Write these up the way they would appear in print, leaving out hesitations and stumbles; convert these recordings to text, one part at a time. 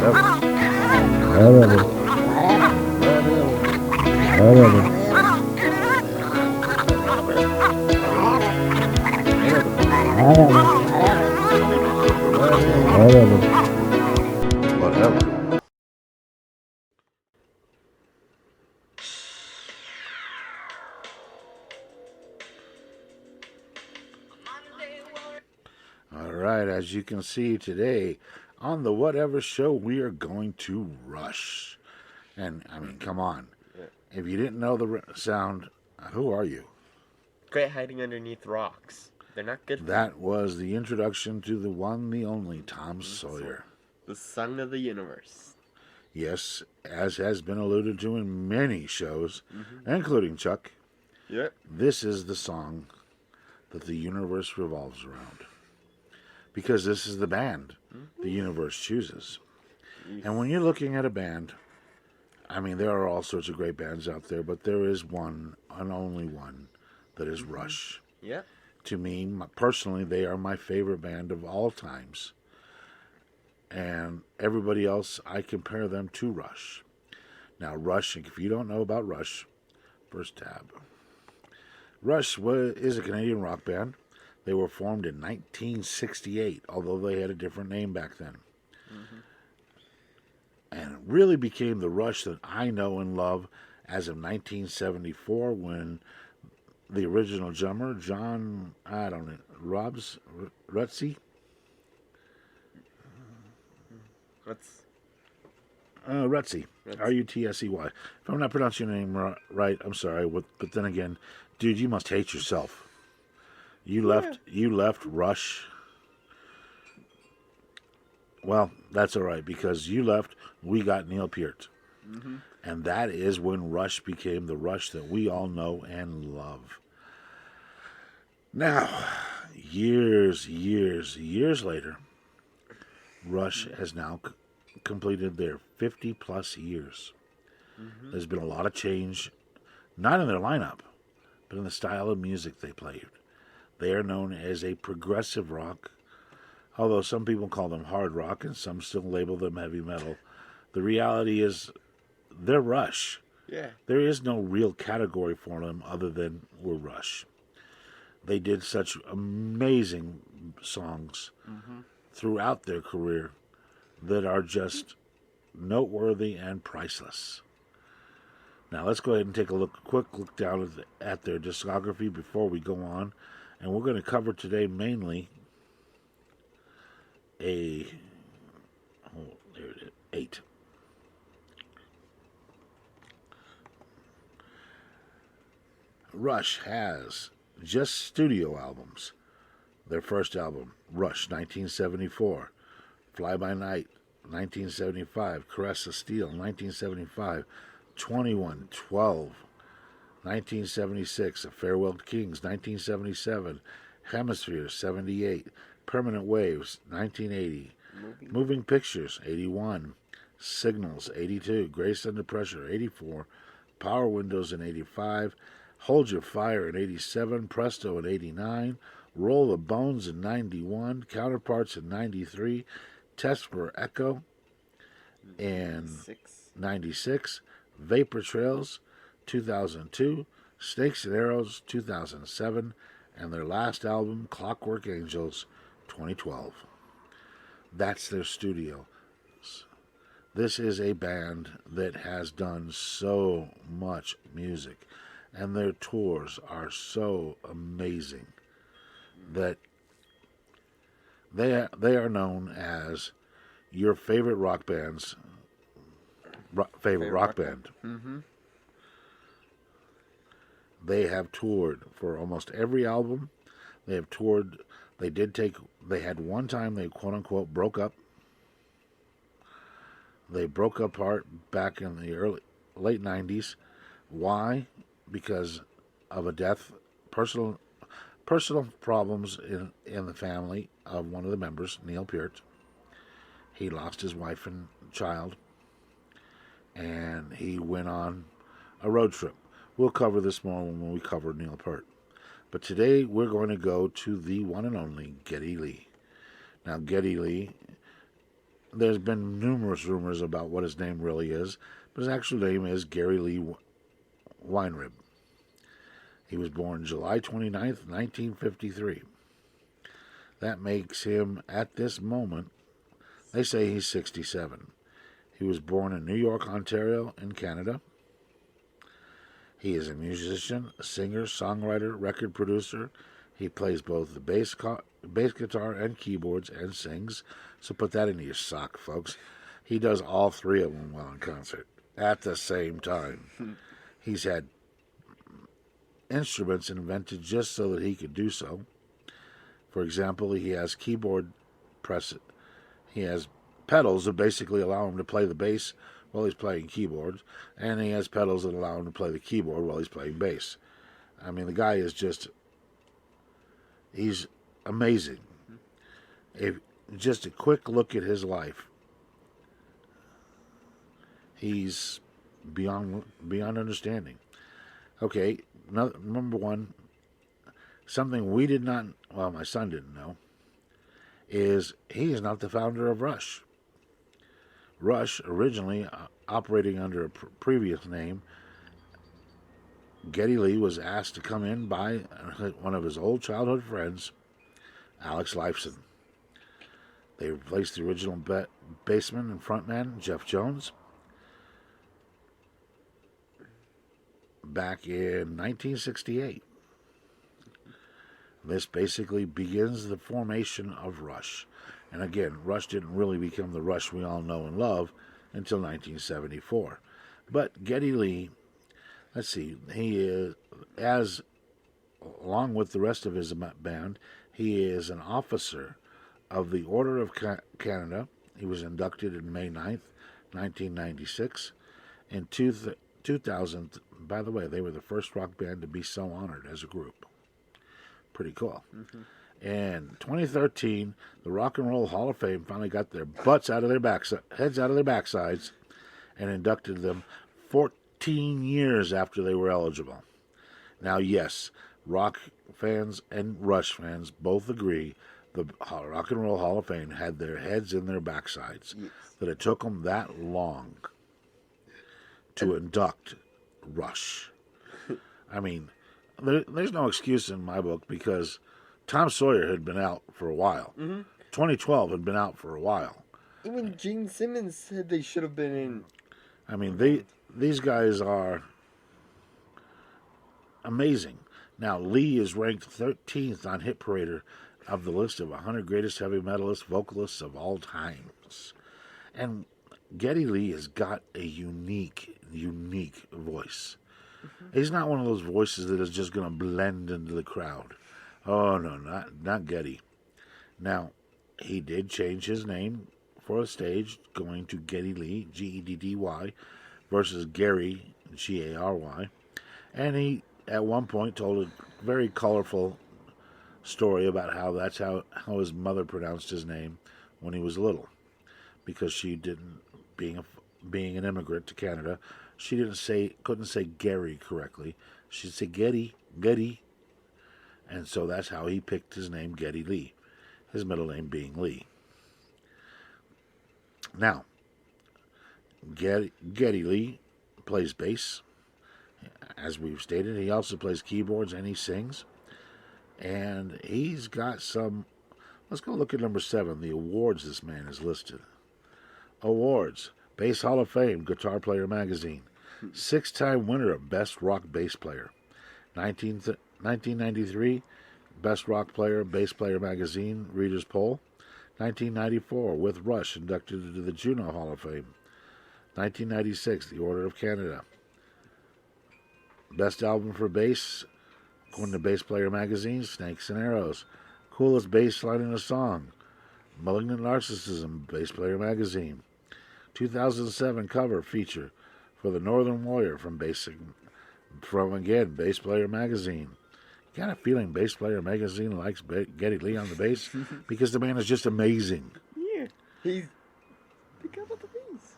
Whatever. All right, as you can see today on the Whatever Show, we are going to Rush. And, I mean, come on. Yeah. If you didn't know the sound, who are you? Great hiding underneath rocks. They're not good for That was the introduction to the one, the only Tom Sawyer. the song of the universe. Yes, as has been alluded to in many shows, including Chuck, Yep. this is the song that the universe revolves around. Because this is the band the universe chooses. And when you're looking at a band, I mean, there are all sorts of great bands out there, but there is one and only one that is Rush. Yep. To me, personally, they are my favorite band of all times. And everybody else, I compare them to Rush. Now, Rush, if you don't know about Rush, first tab. Rush is a Canadian rock band. They were formed in 1968, although they had a different name back then. And it really became the Rush that I know and love as of 1974 when the original drummer, John, I don't know, Rutsey? What's Rutsey. Rutsey. Rutsey. If I'm not pronouncing your name right, I'm sorry. But then again, dude, you must hate yourself. You left Rush. Well, that's all right, because you left, we got Neil Peart. And that is when Rush became the Rush that we all know and love. Now, years later, Rush has now completed their 50-plus years. There's been a lot of change, not in their lineup, but in the style of music they played. They are known as a progressive rock, although some people call them hard rock and some still label them heavy metal. The reality is they're Rush. Yeah. There is no real category for them other than we're Rush. They did such amazing songs throughout their career that are just noteworthy and priceless. Now let's go ahead and take a quick look down at their discography before we go on. And we're going to cover today mainly there it is, 8. Rush has just studio albums. Their first album, Rush, 1974. Fly By Night, 1975. Caress of Steel, 1975. 2112. 1976, A Farewell to Kings, 1977, Hemisphere, 78, Permanent Waves, 1980, Moving Pictures, 81, Signals, 82, Grace Under Pressure, 84, Power Windows in 85, Hold Your Fire in 87, Presto in 89, Roll the Bones in 91, Counterparts in 93, Test for Echo in 96, Vapor Trails, 2002, Snakes and Arrows, 2007, and their last album, Clockwork Angels, 2012. That's their studio. This is a band that has done so much music, and their tours are so amazing that they are known as your favorite rock band's favorite rock band. They have toured for almost every album. They have toured. They had one time they quote unquote broke up. They broke apart back in the late 90s. Why? Because of a death, personal problems in the family of one of the members, Neil Peart. He lost his wife and child, and he went on a road trip. We'll cover this more when we cover Neil Peart. But today we're going to go to the one and only Geddy Lee. Now, Geddy Lee, there's been numerous rumors about what his name really is, but his actual name is Gary Lee Weinrib. He was born July 29th, 1953. That makes him, at this moment, they say he's 67. He was born in New York, Ontario, in Canada. He is a musician, singer, songwriter, record producer. He plays both the bass guitar and keyboards and sings. So put that into your sock, folks. He does all three of them while in concert at the same time. He's had instruments invented just so that he could do so. For example, he has keyboard press. He has pedals that basically allow him to play the bass while he's playing keyboards, and he has pedals that allow him to play the keyboard while he's playing bass. I mean, the guy is he's amazing. If just a quick look at his life, he's beyond understanding. Okay, number one, something we did not, well, my son didn't know, is he is not the founder of Rush. Rush, originally operating under a previous name, Geddy Lee was asked to come in by one of his old childhood friends, Alex Lifeson. They replaced the original bassman and frontman, Jeff Jones, back in 1968. This basically begins the formation of Rush. And again, Rush didn't really become the Rush we all know and love until 1974. But Geddy Lee, let's see, he is, along with the rest of his band, he is an officer of the Order of Canada. He was inducted in May 9th, 1996. In 2000, by the way, they were the first rock band to be so honored as a group. Pretty cool. Mm-hmm. In 2013, the Rock and Roll Hall of Fame finally got their butts out of their heads out of their backsides and inducted them 14 years after they were eligible. Now, yes, rock fans and Rush fans both agree the Rock and Roll Hall of Fame had their heads in their backsides. Yes. That it took them that long to induct Rush. I mean, there's no excuse in my book because Tom Sawyer had been out for a while. Mm-hmm. 2012 had been out for a while. Even Gene Simmons said they should have been in. I mean, these guys are amazing. Now, Lee is ranked 13th on Hit Parader of the list of 100 greatest heavy metalist vocalists of all times. And Geddy Lee has got a unique voice. Mm-hmm. He's not one of those voices that is just going to blend into the crowd. Oh, no, not Geddy. Now, he did change his name for a stage, going to Geddy Lee, Geddy, versus Gary, Gary. And he, at one point, told a very colorful story about how his mother pronounced his name when he was little. Because she didn't, being an immigrant to Canada, she couldn't say Gary correctly. She'd say Geddy. And so that's how he picked his name, Geddy Lee. His middle name being Lee. Now, Geddy Lee plays bass. As we've stated, he also plays keyboards and he sings. And he's got some... Let's go look at number 7, the awards this man has listed. Awards. Bass Hall of Fame, Guitar Player Magazine. 6-time winner of Best Rock Bass Player. 1993, Best Rock Player, Bass Player Magazine, Reader's Poll. 1994, with Rush, inducted into the Juno Hall of Fame. 1996, the Order of Canada. Best Album for Bass, according to Bass Player Magazine, Snakes and Arrows. Coolest Bass Line in a Song, Malignant Narcissism, Bass Player Magazine. 2007 cover feature for the Northern Warrior from Bass Player Magazine. Got a feeling Bass Player Magazine likes Geddy Lee on the bass because the man is just amazing. Yeah, he's the guy with the bass.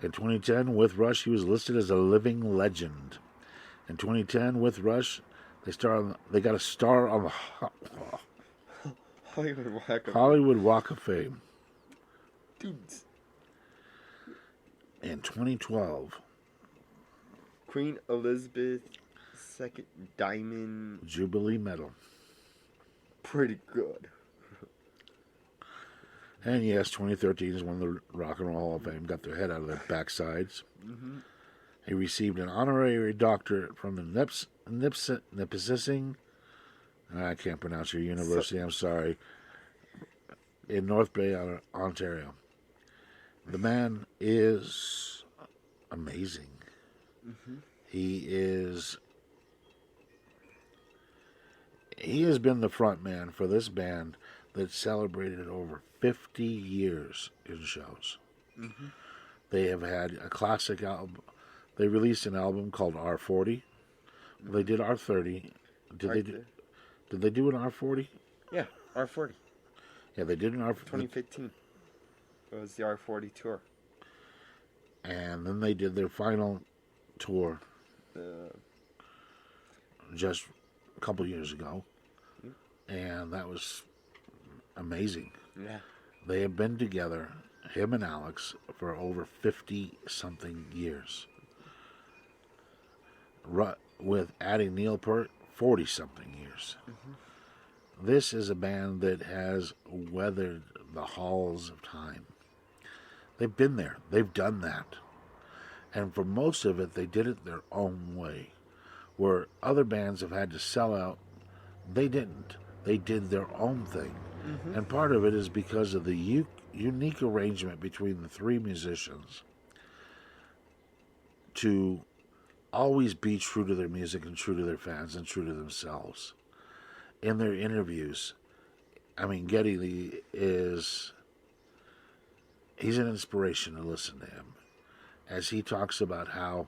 In 2010, with Rush, he was listed as a living legend. In 2010, with Rush, they got a star on the Hollywood Walk of Hollywood Walk of Fame. Dudes. in 2012. Queen Elizabeth II Diamond. Jubilee Medal. Pretty good. And yes, 2013 is when the Rock and Roll Hall of Fame got their head out of their backsides. Mm-hmm. He received an honorary doctorate from the Nipissing, I can't pronounce your university, I'm sorry, in North Bay, Ontario. The man is amazing. Mm-hmm. He has been the front man for this band that celebrated over 50 years in shows. Mm-hmm. They have had a classic album. They released an album called R40. They did R30. Did they do an R40? Yeah, R40. Yeah, they did an R40. 2015. It was the R40 tour. And then they did their final tour just a couple years ago. And that was amazing. Yeah. They have been together, him and Alex, for over 50-something years. With adding Neil Peart, 40-something years. Mm-hmm. This is a band that has weathered the halls of time. They've been there. They've done that. And for most of it, they did it their own way. Where other bands have had to sell out, they didn't. They did their own thing. Mm-hmm. And part of it is because of the unique arrangement between the three musicians to always be true to their music and true to their fans and true to themselves. In their interviews, I mean, Geddy Lee he's an inspiration to listen to him. As he talks about how,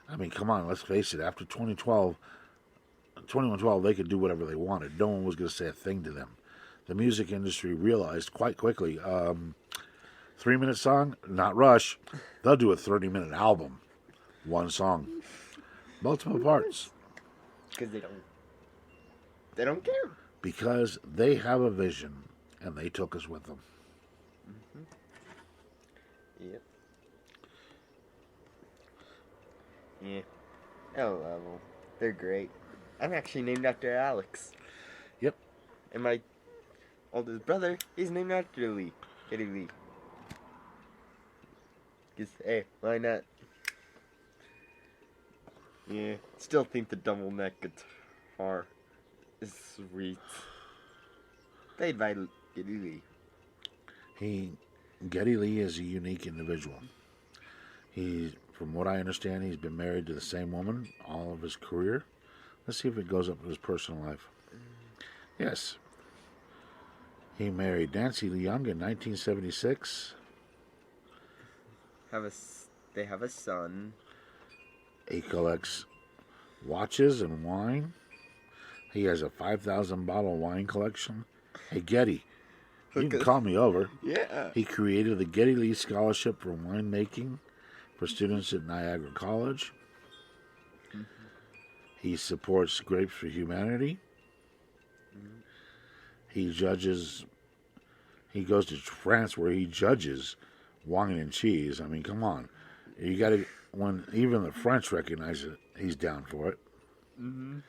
I mean, come on, let's face it, after 2112, they could do whatever they wanted. No one was going to say a thing to them. The music industry realized quite quickly, 3-minute song, not Rush. They'll do a 30-minute album. One song. Multiple parts. Because they don't care. Because they have a vision, and they took us with them. Mm-hmm. Yep. Yeah. I love them. They're great. I'm actually named after Alex. Yep. And my oldest brother is named after Lee. Geddy Lee. Because, hey, why not? Yeah. Still think the double neck guitar is sweet. Played by Geddy Lee. Geddy Lee is a unique individual. From what I understand, he's been married to the same woman all of his career. Let's see if it goes up to his personal life. Yes. He married Nancy Young in 1976. They have a son. He collects watches and wine. He has a 5,000 bottle wine collection. Hey, Geddy, you can call me over. Yeah. He created the Geddy Lee Scholarship for winemaking for students at Niagara College. Mm-hmm. He supports Grapes for Humanity. Mm-hmm. He goes to France where he judges wine and cheese. I mean, come on. You got to, when even the French recognize it, he's down for it. Mm-hmm.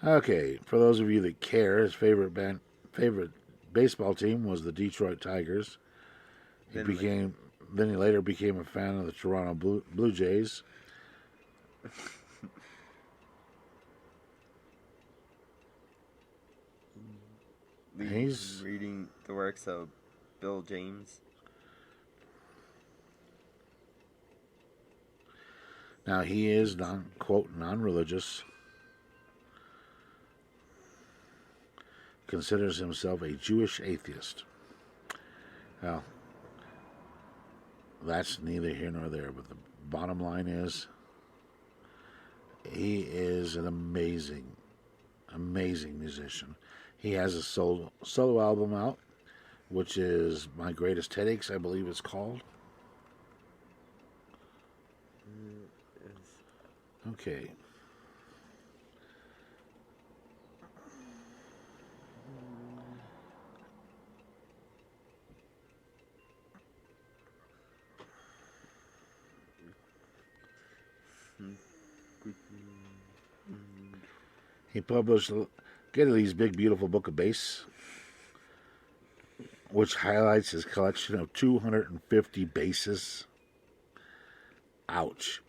Okay, for those of you that care, his favorite baseball team was the Detroit Tigers. He later became a fan of the Toronto Blue Jays. He's reading the works of Bill James. Now he is non-religious. Considers himself a Jewish atheist. Well, that's neither here nor there, but the bottom line is he is an amazing musician. He has a solo album out, which is My Greatest Headaches, I believe it's called. Okay. He published Geddy Lee's Big Beautiful Book of Bass, which highlights his collection of 250 basses. Ouch.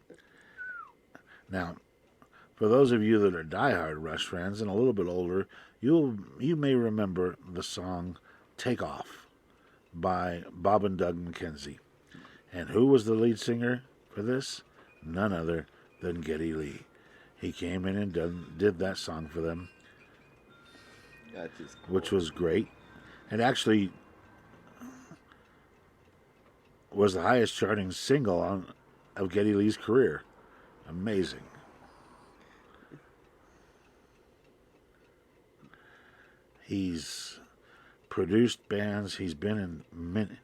Now, for those of you that are diehard Rush fans and a little bit older, you may remember the song Take Off by Bob and Doug McKenzie. And who was the lead singer for this? None other than Geddy Lee. He came in and did that song for them, which was great. And actually was the highest charting single of Geddy Lee's career. Amazing. He's produced bands. He's been in many.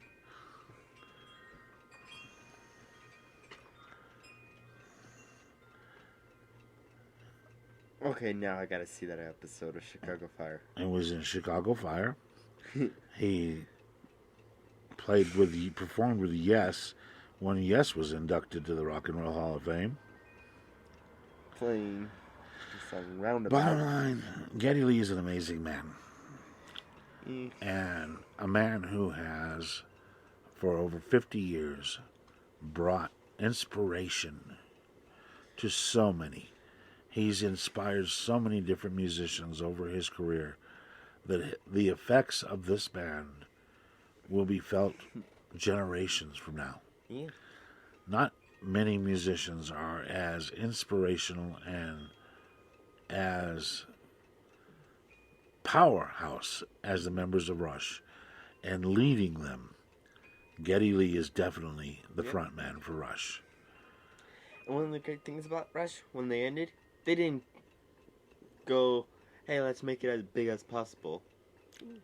Okay, now I gotta see that episode of Chicago Fire. He was in Chicago Fire. He performed with Yes when Yes was inducted to the Rock and Roll Hall of Fame. Playing the song Roundabout. Bottom line, Geddy Lee is an amazing man. And a man who has, for over 50 years, brought inspiration to so many. He's inspired so many different musicians over his career that the effects of this band will be felt generations from now. Yeah. Not many musicians are as inspirational and as powerhouse as the members of Rush, and leading them. Geddy Lee is definitely the front man for Rush. And one of the great things about Rush, when they ended, they didn't go, hey, let's make it as big as possible,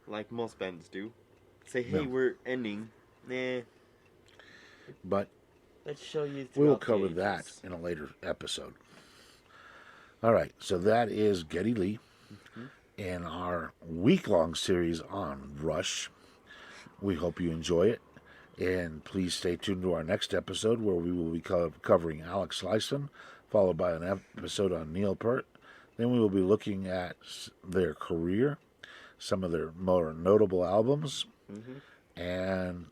like most bands do. Say, hey, No. we're ending. Nah. But Let's show you. we'll cover that in a later episode. All right, so that is Geddy Lee in our week-long series on Rush. We hope you enjoy it, and please stay tuned to our next episode where we will be covering Alex Lifeson, followed by an episode on Neil Peart. Then we will be looking at their career, some of their more notable albums, and